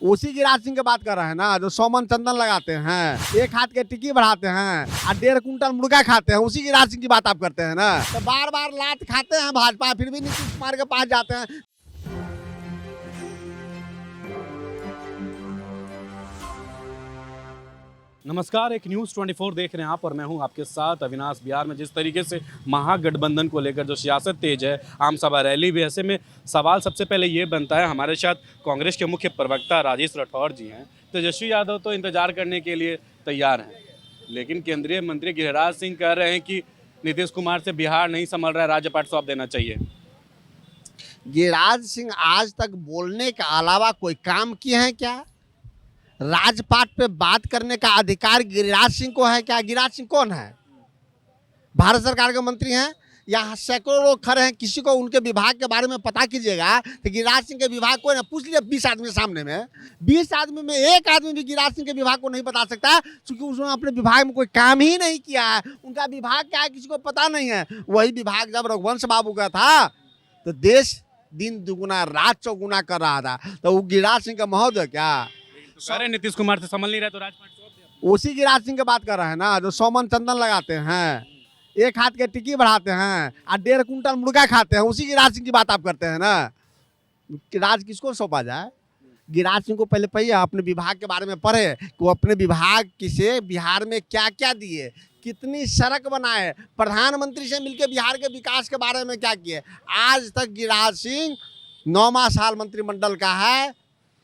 उसी गिरिराज सिंह की बात कर रहे हैं ना, जो 100 मन चंदन लगाते हैं, एक हाथ के टिक्की बढ़ाते हैं और 1.5 कुंटल मुर्गा खाते हैं, उसी गिरिराज सिंह की बात आप करते हैं ना। तो बार बार लात खाते हैं भाजपा, फिर भी नीतीश कुमार के पास जाते हैं। नमस्कार, एक न्यूज़ 24 देख रहे हैं आप और मैं हूं आपके साथ अविनाश। बिहार में जिस तरीके से महागठबंधन को लेकर जो सियासत तेज है, आम सभा रैली भी, ऐसे में सवाल सबसे पहले ये बनता है। हमारे साथ कांग्रेस के मुख्य प्रवक्ता राजेश राठौर जी हैं। तेजस्वी यादव तो इंतजार करने के लिए तैयार हैं, लेकिन केंद्रीय मंत्री गिरिराज सिंह कह रहे हैं कि नीतीश कुमार से बिहार नहीं संभल रहा है, राज्यपाट सौंप देना चाहिए। गिरिराज सिंह आज तक बोलने के अलावा कोई काम किए हैं क्या? राजपाट पे बात करने का अधिकार गिरिराज सिंह को है क्या? गिरिराज सिंह कौन है? भारत सरकार के मंत्री हैं। यहाँ सैकड़ों लोग खड़े हैं, किसी को उनके विभाग के बारे में पता कीजिएगा तो गिरिराज सिंह के विभाग को ना पूछ लीजिए। 20 आदमी सामने में, 20 आदमी में एक आदमी भी गिरिराज सिंह के विभाग को नहीं बता सकता, क्योंकि उसने अपने विभाग में कोई काम ही नहीं किया है। उनका विभाग क्या है किसी को पता नहीं है। वही विभाग जब रघुवंश बाबू का था तो देश दिन दुगुना रात चौगुना कर रहा था, तो वो गिरिराज सिंह का महोदय क्या? तो कह रहे हैं नीतीश कुमार से संभल नहीं रहा तो राजपाट सौंप दिया। उसी गिरिराज सिंह की बात कर रहे हैं ना, जो 100 मन चंदन लगाते हैं, एक हाथ के टिक्की बढ़ाते हैं और 1.5 कुंटल मुर्गा खाते हैं, उसी गिरिराज सिंह की बात आप करते हैं ना। गिरिराज किसको सौंपा जाए? गिरिराज सिंह को पहले अपने विभाग के बारे में पढ़े कि वो अपने विभाग से बिहार में क्या क्या दिए, कितनी सड़क बनाए, प्रधानमंत्री से मिलकर बिहार के विकास के बारे में क्या किए। आज तक गिरिराज सिंह 9वां साल मंत्रिमंडल का है,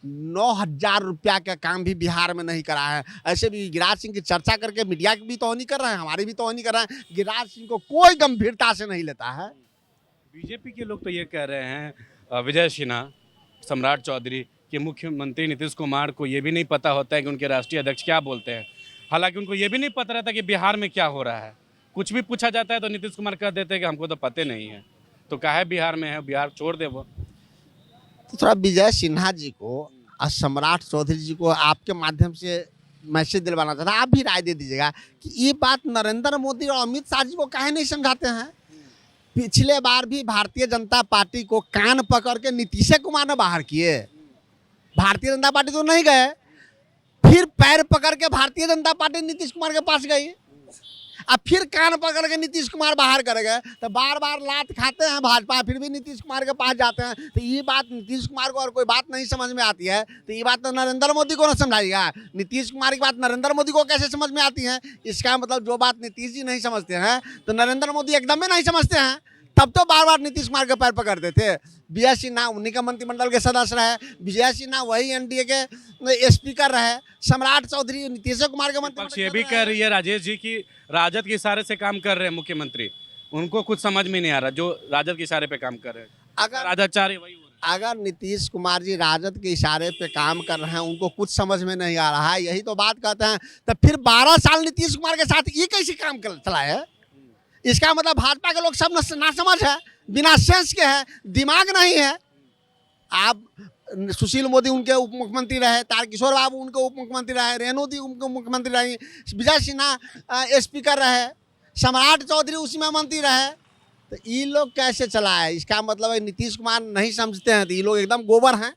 9,000 रुपया का काम भी बिहार में नहीं करा है। ऐसे भी गिरिराज सिंह की चर्चा करके मीडिया की भी तौहीन कर रहे हैं, हमारी भी तौहीन कर रहे हैं। गिरिराज सिंह को कोई गंभीरता से नहीं लेता है। बीजेपी के लोग तो ये कह रहे हैं, विजय सिन्हा, सम्राट चौधरी, कि मुख्यमंत्री नीतीश कुमार को ये भी नहीं पता होता है कि उनके राष्ट्रीय अध्यक्ष क्या बोलते हैं। हालांकि उनको ये भी नहीं पता रहता कि बिहार में क्या हो रहा है। कुछ भी पूछा जाता है तो नीतीश कुमार कह देते हैं कि हमको तो पता नहीं है, तो काहे बिहार में है, बिहार छोड़ दे वो। तो थोड़ा विजय सिन्हा जी को और सम्राट चौधरी जी को आपके माध्यम से मैसेज दिलवाना चाहता, आप भी राय दे दीजिएगा कि ये बात नरेंद्र मोदी और अमित शाह जी को काहे नहीं समझाते हैं। पिछले बार भी भारतीय जनता पार्टी को कान पकड़ के नीतीश कुमार ने बाहर किए, भारतीय जनता पार्टी तो नहीं गए, फिर पैर पकड़ के भारतीय जनता पार्टी नीतीश कुमार के पास गई, अब फिर कान पकड़ के नीतीश कुमार बाहर कर गए। तो बार बार लात खाते हैं भाजपा, फिर भी नीतीश कुमार के पास जाते हैं। तो ये बात नीतीश कुमार को और कोई बात नहीं समझ में आती है, तो ये बात तो नरेंद्र मोदी को ना समझाइएगा। नीतीश कुमार की बात नरेंद्र मोदी को कैसे समझ में आती है? इसका मतलब जो बात नीतीश जी नहीं समझते हैं तो नरेंद्र मोदी एकदम में नहीं समझते हैं। तब तो बार बार नीतीश कुमार के पैर पकड़ते थे। विजय सिन्हा उन्हीं का मंत्रिमंडल के सदस्य रहे, विजय सिन्हा वही एनडीए के स्पीकर रहे, सम्राट चौधरी नीतीश कुमार के मंत्री। ये भी कह रही है राजेश जी की राजद के इशारे से काम कर रहे हैं मुख्यमंत्री, उनको कुछ समझ में नहीं आ रहा जो राजद के इशारे पे काम कर रहे हैं। अगर राजद चाह रही वही हो रहा है। अगर नीतीश कुमार जी राजद के इशारे पे काम कर रहे हैं, उनको कुछ समझ में नहीं आ रहा है, यही तो बात कहते हैं। तो फिर 12 साल नीतीश कुमार के साथ ये कैसे काम चलाए है? इसका मतलब भाजपा के लोग सब ना समझ है, बिना सेंस के है, दिमाग नहीं है। आप सुशील मोदी उनके उप मुख्यमंत्री रहे, तारकिशोर बाबू उनके उप मुख्यमंत्री रहे, रेणु दी उनके मुख्यमंत्री रही, विजय सिन्हा स्पीकर रहे, सम्राट चौधरी उसमें मंत्री रहे। तो ये लोग कैसे चलाए? इसका मतलब है नीतीश कुमार नहीं समझते हैं, तो ये लोग एकदम गोबर हैं।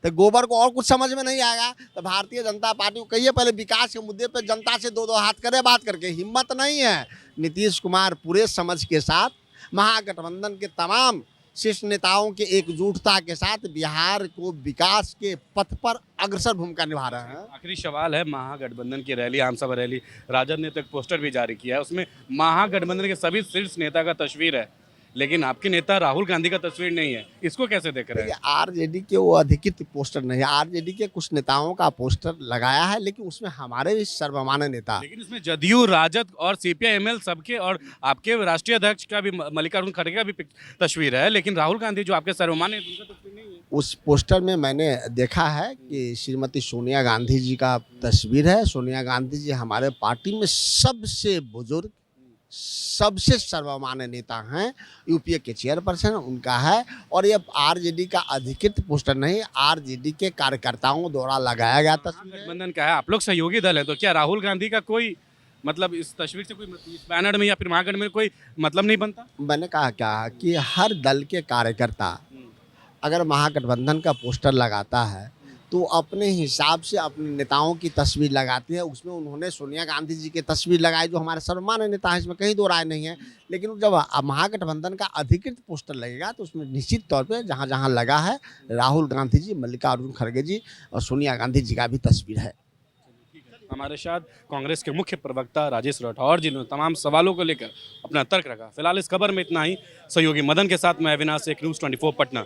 तो गोबर को और कुछ समझ में नहीं आएगा। तो भारतीय जनता पार्टी को कहिए पहले विकास के मुद्दे पर जनता से दो हाथ करे बात करके, हिम्मत नहीं है। नीतीश कुमार पूरे समझ के साथ महागठबंधन के तमाम शीर्ष नेताओं के एकजुटता के साथ बिहार को विकास के पथ पर अग्रसर भूमिका निभा रहे हैं। आखिरी सवाल है, महागठबंधन की रैली, आम सभा रैली, राजद ने तो एक पोस्टर भी जारी किया है, उसमें महागठबंधन के सभी शीर्ष नेता का तस्वीर है, लेकिन आपके नेता राहुल गांधी का तस्वीर नहीं है। इसको कैसे देख रहे हैं? आरजेडी के वो अधिकृत पोस्टर नहीं है, आरजेडी के कुछ नेताओं का पोस्टर लगाया है, लेकिन उसमें हमारे भी सर्वमान्य नेता, लेकिन इसमें जदयू, राजद और सीपीआई-एमएल सबके और आपके राष्ट्रीय अध्यक्ष का भी, मल्लिकार्जुन खड़गे का भी तस्वीर है, लेकिन राहुल गांधी जो आपके सर्वमान्य उनका तस्वीर नहीं है। उस पोस्टर में मैंने देखा है कि श्रीमती सोनिया गांधी जी का तस्वीर है। सोनिया गांधी जी हमारे पार्टी में सबसे बुजुर्ग, सबसे सर्वमान्य नेता हैं, यूपीए के चेयरपर्सन उनका है। और ये आरजेडी का अधिकृत पोस्टर नहीं, आरजेडी के कार्यकर्ताओं द्वारा लगाया गया तस्वीर है। गठबंधन का है, आप लोग सहयोगी दल है, तो क्या राहुल गांधी का कोई मतलब इस तस्वीर से कोई इस बैनर में या फिर महागठबंधन में कोई मतलब नहीं बनता? मैंने कहा क्या कि हर दल के कार्यकर्ता अगर महागठबंधन का पोस्टर लगाता है तो अपने हिसाब से अपने नेताओं की तस्वीर लगाते हैं। उसमें उन्होंने सोनिया गांधी जी की तस्वीर लगाई, जो हमारे सर्वमान्य नेता है, इसमें कहीं दो राय नहीं है। लेकिन जब महागठबंधन का अधिकृत पोस्टर लगेगा तो उसमें निश्चित तौर पे जहाँ जहाँ लगा है राहुल गांधी जी, मल्लिकार्जुन खड़गे जी और सोनिया गांधी जी का भी तस्वीर है। हमारे साथ कांग्रेस के मुख्य प्रवक्ता राजेश राठौर जिन्होंने तमाम सवालों को लेकर अपना तर्क रखा। फिलहाल इस खबर में इतना ही। सहयोगी मदन के साथ मैं अविनाश, एक न्यूज़ 24 पटना।